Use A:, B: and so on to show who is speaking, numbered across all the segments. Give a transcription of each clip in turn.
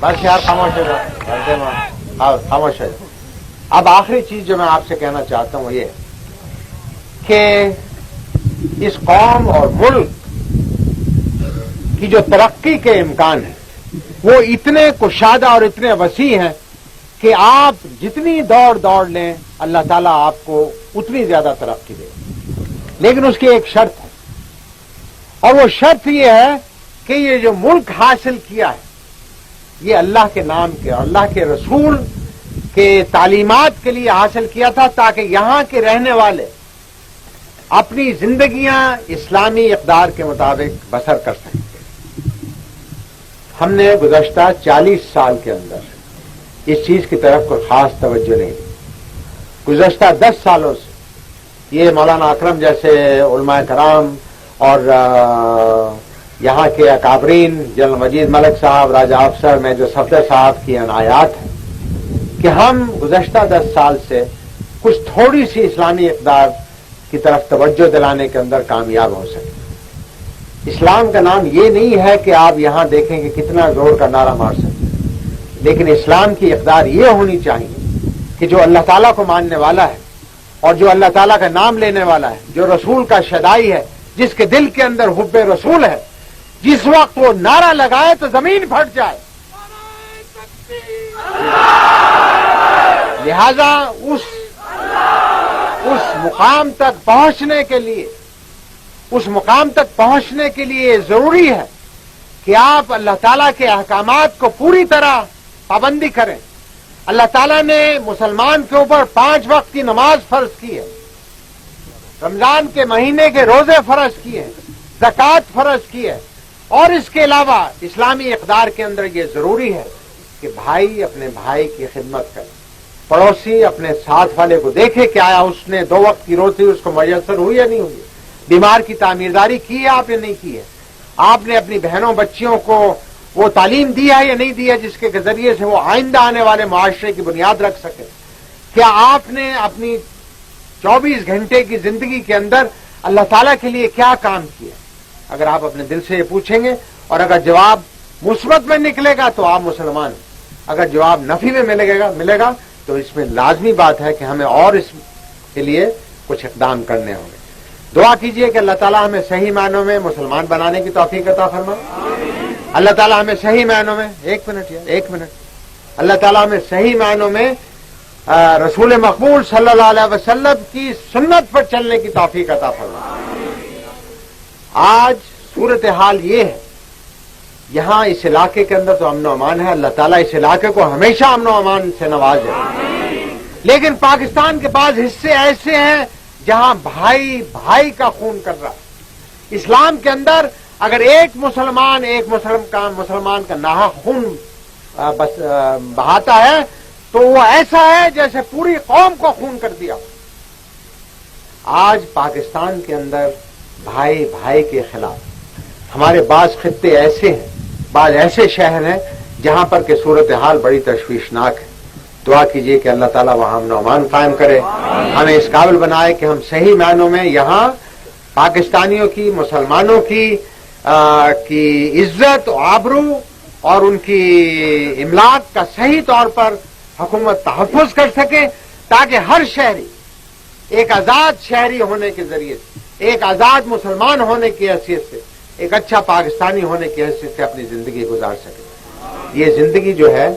A: بس یار خاموش ہو جاؤ، خاموش ہو جاؤ۔ اب آخری چیز جو میں آپ سے کہنا چاہتا ہوں وہ یہ کہ اس قوم اور ملک کی جو ترقی کے امکان ہیں وہ اتنے کشادہ اور اتنے وسیع ہیں کہ آپ جتنی دوڑ لیں اللہ تعالیٰ آپ کو اتنی زیادہ ترقی دے، لیکن اس کی ایک شرط ہے، اور وہ شرط یہ ہے کہ یہ جو ملک حاصل کیا ہے یہ اللہ کے نام کے اور اللہ کے رسول کے تعلیمات کے لیے حاصل کیا تھا، تاکہ یہاں کے رہنے والے اپنی زندگیاں اسلامی اقدار کے مطابق بسر کر سکیں۔ ہم نے گزشتہ 40 سال کے اندر اس چیز کی طرف کوئی خاص توجہ نہیں دی۔ گزشتہ 10 سالوں سے یہ مولانا اکرم جیسے علماء کرام اور یہاں کے اکابرین جنرل مجید ملک صاحب، راجہ افسر میں جو صفدر صاحب کی عنایات ہیں کہ ہم گزشتہ 10 سال سے کچھ تھوڑی سی اسلامی اقدار کی طرف توجہ دلانے کے اندر کامیاب ہو سکے۔ اسلام کا نام یہ نہیں ہے کہ آپ یہاں دیکھیں کہ کتنا زور کا نعرہ مار سکتے، لیکن اسلام کی اقدار یہ ہونی چاہیے کہ جو اللہ تعالیٰ کو ماننے والا ہے اور جو اللہ تعالیٰ کا نام لینے والا ہے، جو رسول کا شدائی ہے، جس کے دل کے اندر حب رسول ہے، جس وقت وہ نعرہ لگائے تو زمین پھٹ جائے۔ لہذا اس مقام تک پہنچنے کے لیے ضروری ہے کہ آپ اللہ تعالیٰ کے احکامات کو پوری طرح پابندی کریں۔ اللہ تعالیٰ نے مسلمان کے اوپر 5 وقت کی نماز فرض کی ہے، رمضان کے مہینے کے روزے فرض کیے ہیں، زکوٰۃ فرض کی ہے، اور اس کے علاوہ اسلامی اقدار کے اندر یہ ضروری ہے کہ بھائی اپنے بھائی کی خدمت کرے، پڑوسی اپنے ساتھ والے کو دیکھے کہ آیا اس نے 2 وقت کی روزی اس کو میسر ہوئی یا نہیں ہوئی، بیمار کی تعمیرداری کی ہے آپ نے نہیں کی ہے، آپ نے اپنی بہنوں بچیوں کو وہ تعلیم دی ہے یا نہیں دی ہے جس کے ذریعے سے وہ آئندہ آنے والے معاشرے کی بنیاد رکھ سکے، کیا آپ نے اپنی 24 گھنٹے کی زندگی کے اندر اللہ تعالیٰ کے لیے کیا کام کیا؟ اگر آپ اپنے دل سے یہ پوچھیں گے اور اگر جواب مثبت میں نکلے گا تو آپ مسلمان ہیں، اگر جواب نفی میں ملے گا تو اس میں لازمی بات ہے کہ ہمیں اور اس کے لیے کچھ اقدام کرنے ہوں گے۔ دعا کیجئے کہ اللہ تعالیٰ ہمیں صحیح معنوں میں مسلمان بنانے کی توفیق عطا فرمائے۔ اللہ تعالیٰ ہمیں صحیح معنوں میں ایک منٹ اللہ تعالیٰ ہمیں صحیح معنوں میں رسول مقبول صلی اللہ علیہ وسلم کی سنت پر چلنے کی توفیق عطا فرمائے۔ آج صورتحال یہ ہے، یہاں اس علاقے کے اندر تو امن و امان ہے، اللہ تعالیٰ اس علاقے کو ہمیشہ امن و امان سے نوازے، لیکن پاکستان کے بعض حصے ایسے ہیں جہاں بھائی بھائی کا خون کر رہا ہے۔ اسلام کے اندر اگر ایک مسلمان کا ناحق خون بہاتا ہے تو وہ ایسا ہے جیسے پوری قوم کو خون کر دیا۔ آج پاکستان کے اندر بھائی بھائی کے خلاف ہمارے بعض خطے ایسے ہیں، بعض ایسے شہر ہیں جہاں پر کہ صورتحال بڑی تشویشناک ہے۔ دعا کیجئے کہ اللہ تعالیٰ وہاں امن و امان قائم کرے، ہمیں اس قابل بنائے کہ ہم صحیح معنوں میں یہاں پاکستانیوں کی، مسلمانوں کی عزت و آبرو اور ان کی املاک کا صحیح طور پر حکومت تحفظ کر سکے، تاکہ ہر شہری ایک آزاد شہری ہونے کے ذریعے سے، ایک آزاد مسلمان ہونے کی حیثیت سے، ایک اچھا پاکستانی ہونے کی حیثیت سے اپنی زندگی گزار سکے۔ یہ زندگی جو ہے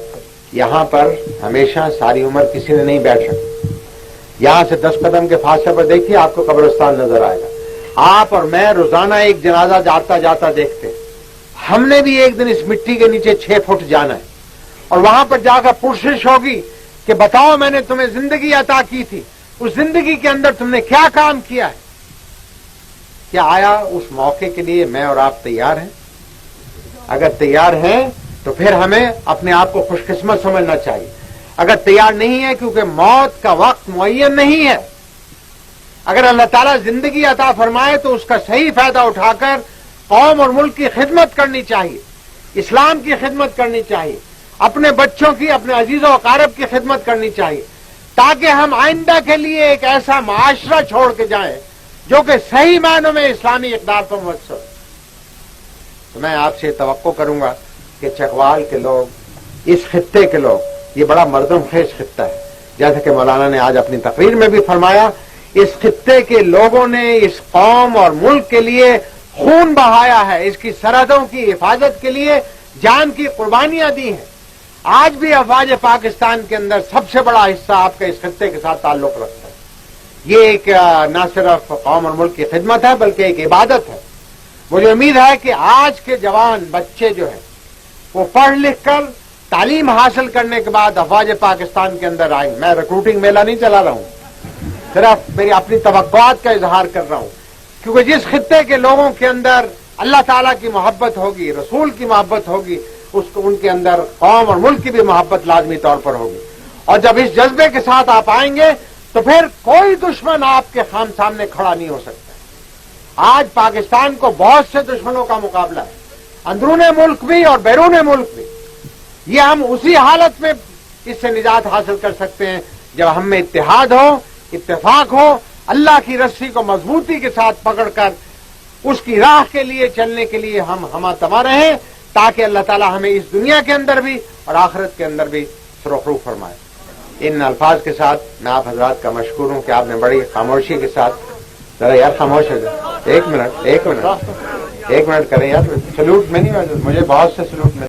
A: یہاں پر ہمیشہ ساری عمر کسی نے نہیں بیٹھ سکتی۔ یہاں سے 10 قدم کے فاصلے پر دیکھیے آپ کو قبرستان نظر آئے گا، آپ اور میں روزانہ ایک جنازہ جاتا دیکھتے ہیں۔ ہم نے بھی ایک دن اس مٹی کے نیچے 6 فٹ جانا ہے، اور وہاں پر جا کر پرسش ہوگی کہ بتاؤ میں نے تمہیں زندگی عطا کی تھی، اس زندگی کے اندر تم نے کیا کام کیا ہے؟ کیا آیا اس موقع کے لیے میں اور آپ تیار ہیں؟ اگر تیار ہیں تو پھر ہمیں اپنے آپ کو خوش قسمت سمجھنا چاہیے۔ اگر تیار نہیں ہے، کیونکہ موت کا وقت معین نہیں ہے، اگر اللہ تعالیٰ زندگی عطا فرمائے تو اس کا صحیح فائدہ اٹھا کر قوم اور ملک کی خدمت کرنی چاہیے، اسلام کی خدمت کرنی چاہیے، اپنے بچوں کی، اپنے عزیز و اقارب کی خدمت کرنی چاہیے، تاکہ ہم آئندہ کے لیے ایک ایسا معاشرہ چھوڑ کے جائیں جو کہ صحیح معنوں میں اسلامی اقدار پر مبتنی۔ تو میں آپ سے توقع کروں گا کہ چکوال کے لوگ اس خطے کے لوگ، یہ بڑا مردم خیز خطہ ہے، جیسا کہ مولانا نے آج اپنی تقریر میں بھی فرمایا، اس خطے کے لوگوں نے اس قوم اور ملک کے لیے خون بہایا ہے، اس کی سرحدوں کی حفاظت کے لیے جان کی قربانیاں دی ہیں۔ آج بھی افواج پاکستان کے اندر سب سے بڑا حصہ آپ کا اس خطے کے ساتھ تعلق رکھتا ہے۔ یہ ایک نہ صرف قوم اور ملک کی خدمت ہے بلکہ ایک عبادت ہے۔ مجھے امید ہے کہ آج کے جوان بچے جو ہیں وہ پڑھ لکھ کر تعلیم حاصل کرنے کے بعد افواج پاکستان کے اندر آئیں۔ میں ریکروٹنگ میلہ نہیں چلا رہا ہوں، صرف میری اپنی توقعات کا اظہار کر رہا ہوں، کیونکہ جس خطے کے لوگوں کے اندر اللہ تعالیٰ کی محبت ہوگی، رسول کی محبت ہوگی، ان کے اندر قوم اور ملک کی بھی محبت لازمی طور پر ہوگی۔ اور جب اس جذبے کے ساتھ آپ آئیں گے تو پھر کوئی دشمن آپ کے سامنے کھڑا نہیں ہو سکتا۔ آج پاکستان کو بہت سے دشمنوں کا مقابلہ ہے، اندرون ملک بھی اور بیرون ملک بھی۔ یہ ہم اسی حالت میں اس سے نجات حاصل کر سکتے ہیں جب ہم میں اتحاد ہو، اتفاق ہو، اللہ کی رسی کو مضبوطی کے ساتھ پکڑ کر اس کی راہ کے لیے چلنے کے لیے ہم ہمہ تما رہیں، تاکہ اللہ تعالیٰ ہمیں اس دنیا کے اندر بھی اور آخرت کے اندر بھی سرخرو فرمائے۔ ان الفاظ کے ساتھ میں آپ حضرات کا مشکور ہوں کہ آپ نے بڑی خاموشی کے ساتھ، ذرا یار خاموش ہو جائے، ایک منٹ کریں یار، سلوٹ میں نہیں، مجھے بہت سے سلوٹ میں